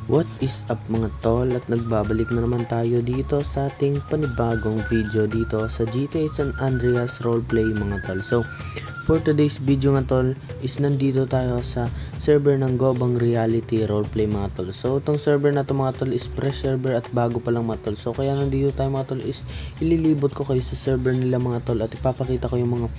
What is up mga tol, at nagbabalik na naman tayo dito sa ating panibagong video dito sa GTA San Andreas Roleplay mga tol. So for today's video nga tol is nandito tayo sa server ng Gobang Reality Roleplay mga tol. So itong server na to mga tol is fresh server at bago pa lang mga tol. So kaya nandito tayo mga tol is ililibot ko kayo sa server nila mga tol at ipapakita ko yung mga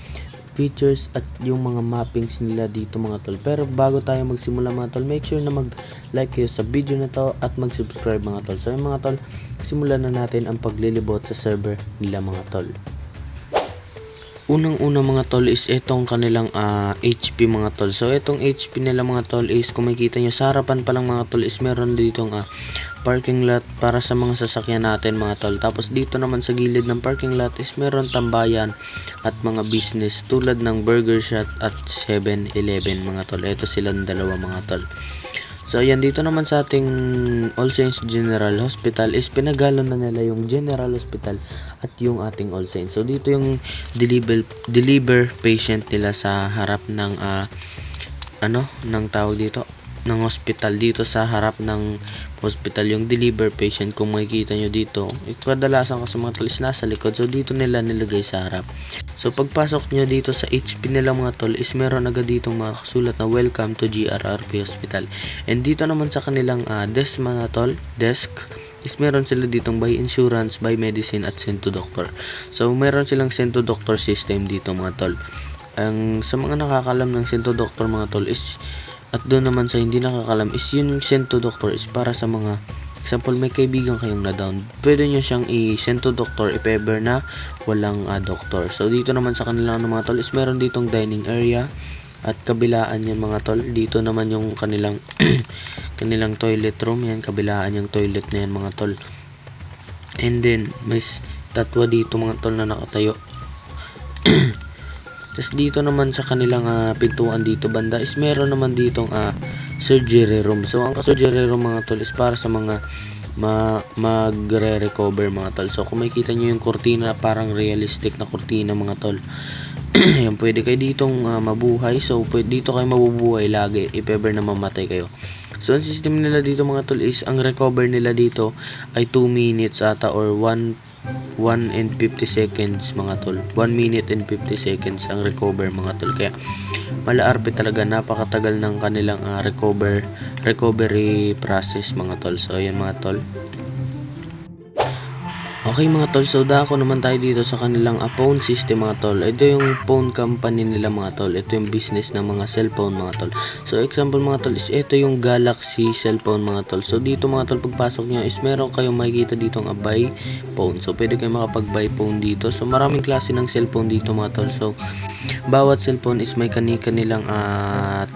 features at yung mga mappings nila dito mga tol. Pero bago tayo magsimula mga tol, make sure na mag-like kayo sa video na to at mag-subscribe mga tol. So yung mga tol, simulan na natin ang paglilibot sa server nila mga tol. Unang-una mga tol is itong kanilang HP mga tol. So itong HP nila mga tol is kung makikita nyo sa harapan pa lang mga tol is meron ditong parking lot para sa mga sasakyan natin mga tol. Tapos dito naman sa gilid ng parking lot is meron tambayan at mga business tulad ng Burger Shot at 7-Eleven mga tol. Ito silang dalawa mga tol. So ayan, dito naman sa ating All Saints General Hospital is pinagalo na nila yung General Hospital at yung ating All Saints. So dito yung deliver patient nila sa harap ng ng tawag dito ng hospital, dito sa harap ng hospital yung deliver patient. Kung makikita nyo dito, kadalasan kasi mga tol is nasa likod, so dito nila nilagay sa harap. So pagpasok nyo dito sa HP nila mga tol is meron agad ditong mga kasulat na welcome to GRRP Hospital. And dito naman sa kanilang desk mga tol, desk is meron sila ditong buy insurance, buy medicine at send to doctor. So meron silang send to doctor system dito mga tol. Ang sa mga nakakalam ng send to doctor mga tol is, at doon naman sa hindi nakakalam is yung send to doctor is para sa mga example may kaibigan kayong na down, pwede nyo siyang i-send to doctor if ever na walang doctor. So dito naman sa kanilang mga tol is meron ditong dining area at kabilaan yan mga tol. Dito naman yung kanilang kanilang toilet room, yan kabilaan yung toilet na yan mga tol. And then may statwa dito mga tol na nakatayo. Tapos dito naman sa kanilang pintuan dito banda is meron naman ditong surgery room. So ang surgery room mga tol is para sa mga magre-recover mga tol. So kung makikita nyo yung kurtina, parang realistic na kurtina mga tol. Yan, pwede kayo ditong mabuhay. So pwede dito kayo mabubuhay lagi if ever na mamatay kayo. So ang system nila dito mga tol is ang recover nila dito ay 2 minutes ata or 1 and 50 seconds mga tol. 1 minute and 50 seconds ang recover mga tol. Kaya malaarpe talaga, napakatagal ng kanilang recovery process mga tol. So ayan mga tol. Okay mga tol, so dako naman tayo dito sa kanilang phone system mga tol. Ito yung phone company nila mga tol. Ito yung business ng mga cellphone mga tol. So example mga tol is ito yung Galaxy cellphone mga tol. So dito mga tol, pagpasok nyo is meron kayong makikita dito ang buy phone. So pwede kayo makapag-buy phone dito. So maraming klase ng cellphone dito mga tol. So bawat cellphone is may kanilang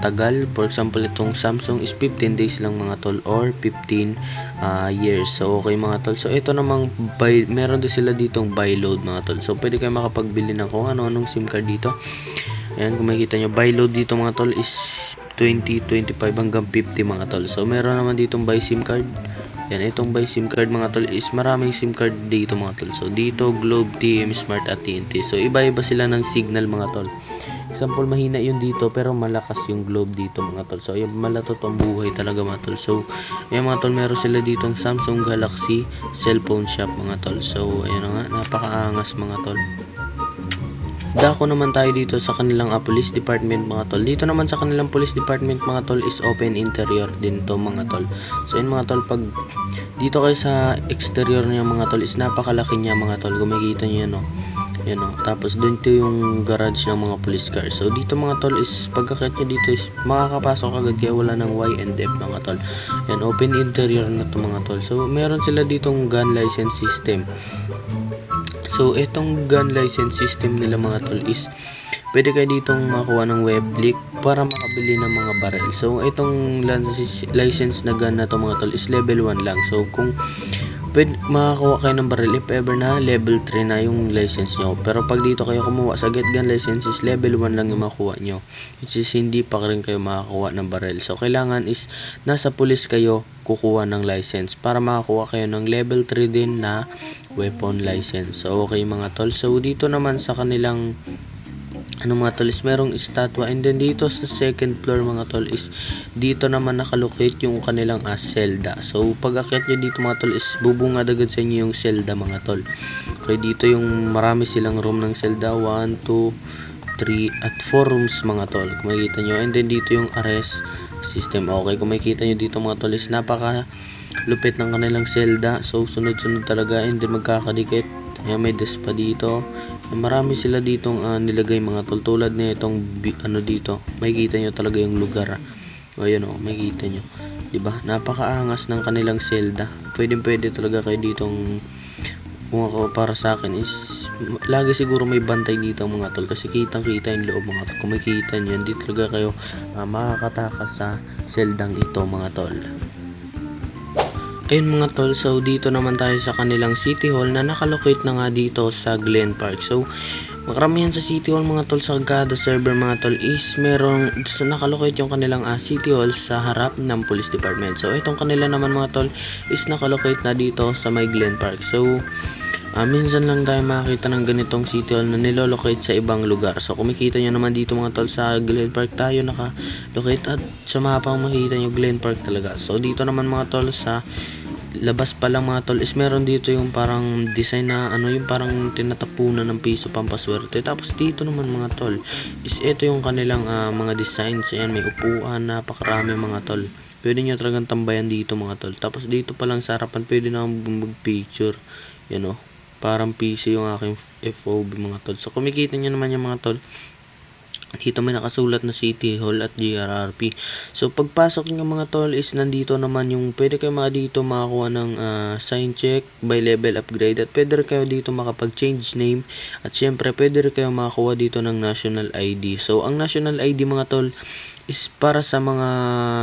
tagal. For example itong Samsung is 15 days lang mga tol or 15 years. So okay mga tol. So ito namang meron din sila ditong buy load mga tol. So pwede kayo makapagbili ng kung anong SIM card dito. Ayan, kung makikita nyo, buy load dito mga tol is 20, 25 hanggang 50 mga tol. So meron naman ditong buy SIM card. Yan, itong buy SIM card mga tol is maraming SIM card dito mga tol. So dito Globe, TM, Smart at TNT. So iba-iba sila ng signal mga tol. Example, mahina yun dito pero malakas yung Globe dito mga tol. So ayun, malatot ang buhay talaga mga tol. So ayan mga tol, meron sila ditong Samsung Galaxy cellphone shop mga tol. So ayun nga, napakaangas mga tol. Dako naman tayo dito sa kanilang police department mga tol. Dito naman sa kanilang police department mga tol is open interior din to mga tol. So yun mga tol, pag dito kayo sa exterior niya mga tol is napakalaki niya mga tol. Kung makikita nyo yan o. Yan o. Tapos dun to yung garage ng mga police car. So dito mga tol is pagkakit nyo dito is makakapasok agad kaya wala ng Y and F mga tol. Yan, open interior na to mga tol. So meron sila ditong gun license system. So itong gun license system nila mga tol is pwede kayo ditong makuha ng web leak para makabili ng mga barrel. So itong license na gun na to mga tol is level 1 lang. So kung pwede makakuha kayo ng barrel if ever na level 3 na yung license nyo. Pero pag dito kayo kumuha sa get gun license is level 1 lang yung makuha nyo, which is hindi pa rin kayo makakuha ng barrel. So kailangan is nasa police kayo kukuha ng license para makakuha kayo ng level 3 din na weapon license. So okay mga tol. So dito naman sa kanilang ano mga tol, is merong estatwa. And then dito sa second floor mga tol, is dito naman nakalocate yung kanilang selda. So pag akyat nyo dito mga tol, is bubungad agad sa inyo yung selda mga tol. Okay, dito yung marami silang room ng selda, 1, 2, 3 at 4 rooms mga tol, kung makikita nyo. And then dito yung arrest system. Okay, kung makikita nyo dito mga tol, is napaka lupit ng kanilang selda. So sunod-sunod talaga, and then magkakadikit. Ayan, may desk pa dito. Marami sila ditong nilagay mga tol, tulad na itong ano dito, makikita nyo talaga yung lugar. O yun, makikita nyo, diba? Napakaangas ng kanilang selda. Pwede talaga kayo ditong, kung ako, para sa akin is lagi siguro may bantay dito mga tol, kasi kitang kita yung loob mga tol. Kung makikita nyo, hindi talaga kayo makakatakas sa seldang ito mga tol. Ayun mga tol, so dito naman tayo sa kanilang City Hall na nakalocate na nga dito sa Glen Park. So makaramihan sa City Hall mga tol, sa kada server mga tol, is merong nakalocate yung kanilang City Hall sa harap ng Police Department. So itong kanila naman mga tol is nakalocate na dito sa may Glen Park. So minsan lang tayo makakita ng ganitong City Hall na nilolocate sa ibang lugar. So kumikita nyo naman dito mga tol, sa Glen Park tayo nakalocate, at sa mapa makikita nyo Glen Park talaga. So dito naman mga tol, sa labas pa lang mga tol, is meron dito yung parang design na yung parang tinatapunan ng piso pampaswerte. Tapos dito naman mga tol, is ito yung kanilang mga designs. Ayan, may upuan, napakarami mga tol. Pwede nyo talagang tambayan dito mga tol. Tapos dito pa lang sa harapan, pwede na mag-picture. Yan parang PC yung aking FOB mga tol. So kumikita nyo naman yung mga tol, dito may nakasulat na City Hall at GRRP. So pagpasok nyo mga tol, is nandito naman yung pwede kayo dito makakuha ng sign check by level upgrade, at pwede kayo dito makapag change name, at syempre pwede kayo makakuha dito ng national ID. So ang national ID mga tol is para sa mga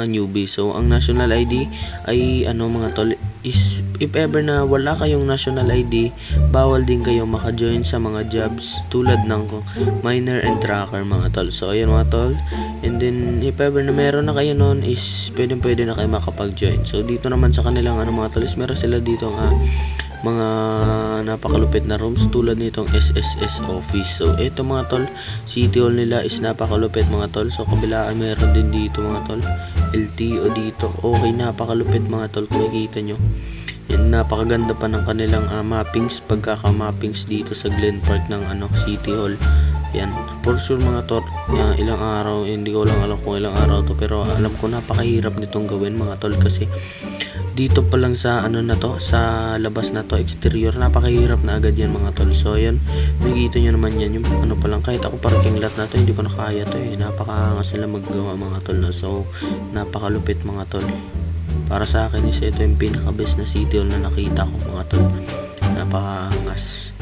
newbie. So ang national ID ay mga tol, is if ever na wala kayong national ID, bawal din kayo maka-join sa mga jobs tulad ng miner and tracker mga tol. So ayun mga tol, and then if ever na meron na kayo nun, is pwede na kayo makapag-join. So dito naman sa kanilang mga tol, is meron sila dito mga napakalupit na rooms tulad nitong SSS office. So ito mga tol, City Hall nila is napakalupit mga tol. So kabilaan meron din dito mga tol, LTO dito. Okay, napakalupit mga tol, kung makikita nyo. Yan, napakaganda pa ng kanilang mappings, pagkaka-mappings dito sa Glen Park ng City Hall. Yan, for sure mga tol, ilang araw, hindi ko lang alam kung ilang araw to, pero alam ko napakahirap nitong gawin mga tol, kasi dito pa lang sa sa labas na to, exterior, napakahirap na agad yan mga tol. So yan, makikita nyo naman yan, yung pa lang, kahit ako parking lot na to, hindi ko nakaya to napakaangas sila maggawa mga tol so napakalupit mga tol. Para sa akin is ito yung pinaka best na City Hall na nakita ko mga tol, napakaangas.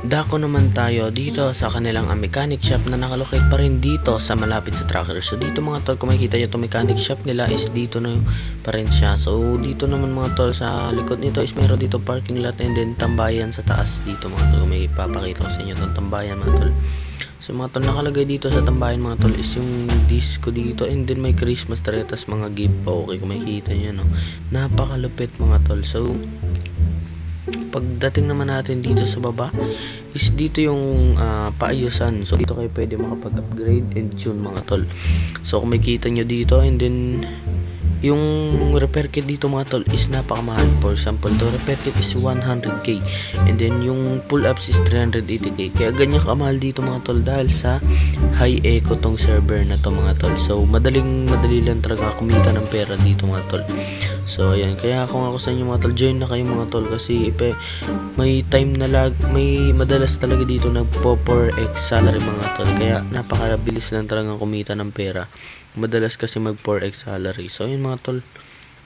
Dako naman tayo dito sa kanilang mechanic shop na nakalocate pa rin dito sa malapit sa tracker. So dito mga tol, kung makikita nyo itong mechanic shop nila, is dito na pa rin siya. So dito naman mga tol, sa likod nito is meron dito parking lot, and then tambayan sa taas dito mga tol. Kung may ipapakita ko sa inyo itong tambayan mga tol. So mga tol, nakalagay dito sa tambayan mga tol is yung disco dito, and then may Christmas tree, tas mga gift pa. Okay, kung makikita nyo napakalupit mga tol. So pagdating naman natin dito sa baba, is dito yung paayusan. So dito kayo pwede makapag-upgrade and tune mga tol. So kung makikita nyo dito, and then yung repair kit dito mga tol is napakamahal. For example, to repair kit is 100k, and then yung pull ups is 380k. Kaya ganyan kamahal dito mga tol, dahil sa high echo tong server na to mga tol. So madali lang talaga kumita ng pera dito mga tol. So ayan, kaya kung ako sa inyo mga tol, join na kayo mga tol, kasi may time na may madalas talaga dito nagpo 4x salary mga tol. Kaya napakabilis lang talaga kumita ng pera, madalas kasi mag 4x salary. So yun mga tol,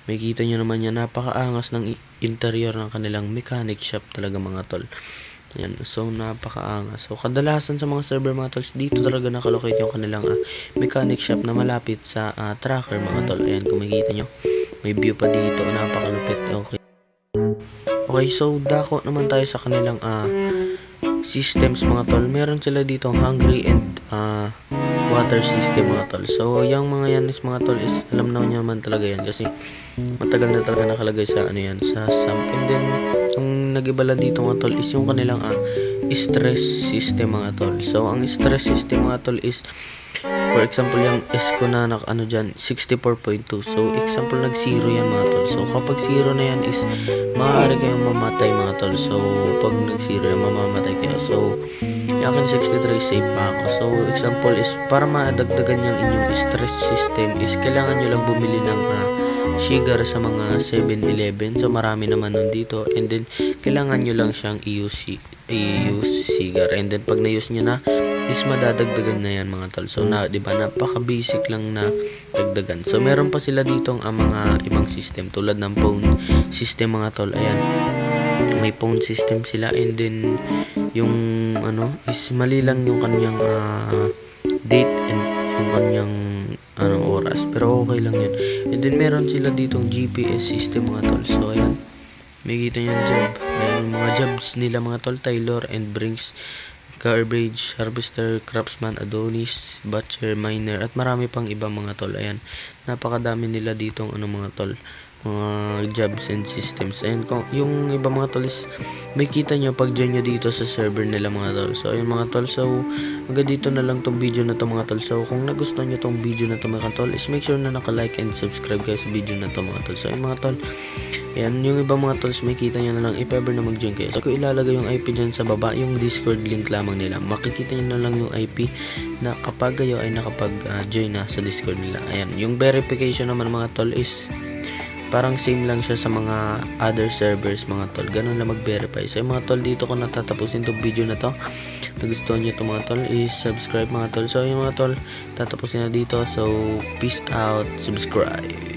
makikita nyo naman yan, napakaangas ng interior ng kanilang mechanic shop talaga mga tol. Yan, so napakaangas. So kadalasan sa mga server mga tol, dito talaga nakalocate yung kanilang mechanic shop na malapit sa tracker mga tol. Ayan, kung makikita nyo, may view pa dito, napakalupit. Okay, so dako naman tayo sa kanilang systems mga tol. Meron sila dito hungry and water system mga tol. So yung mga yan is mga tol, is alam na naman talaga yan, kasi matagal na talaga nakalagay sa sa sump. And then Ang nag-iba lang dito mga tol is yung kanilang stress system mga tol. So ang stress system mga tol is, for example, yung S ko na ano dyan, 64.2. So, example, nag-0 yan mga tol. So, kapag 0 na yan is, maaari kayong mamatay mga tol. So, pag nag-0 yan, mamamatay kayo. So, yung akin 63, safe pa ako. So, example is, para madagdagan yung inyong stress system is, kailangan nyo lang bumili ng sugar sa mga 7-Eleven. So, marami naman nun dito. And then, kailangan nyo lang siyang i-use sugar. And then, pag na-use nyo na, is madadagdagan na yan mga tol. So, diba, napaka-basic lang na dagdagan. So, meron pa sila ditong mga ibang system. Tulad ng phone system mga tol. Ayan. May phone system sila. And then, yung, is mali lang yung kanyang date and yung kanyang oras. Pero okay lang yun. And then meron sila ditong GPS system mga tol. So ayan, may kita nyo yung job. May mga jobs nila mga tol. Taylor and Brinks, Garbage, Harvester, Craftsman, Adonis, Butcher, Miner, at marami pang ibang mga tol. Ayan, napakadami nila ditong mga tol, mga jobs and systems. Ayan, yung iba mga tol is may kita nyo pag join nyo dito sa server nila mga tol. So ayun mga tol, so hanggang dito na lang tong video na to mga tol. So kung nagustuhan nyo tong video na to mga tol, is make sure na naka-like and subscribe kayo sa video na to mga tol. So ayun mga tol, ayan, yung iba mga tol, may kita nyo na lang if ever na mag-join kayo. So kung ilalagay yung IP dyan sa baba, yung Discord link lamang nila, makikita nyo na lang yung IP na kapag kayo ay nakapag-join na sa Discord nila. Ayan, yung verification naman mga tol is parang same lang siya sa mga other servers mga tol. Ganun lang mag-verify. So mga tol, dito ko natatapusin itong video na to. Nagustuhan nyo ito mga tol, is subscribe mga tol. So yung mga tol, tatapusin na dito. So peace out, subscribe.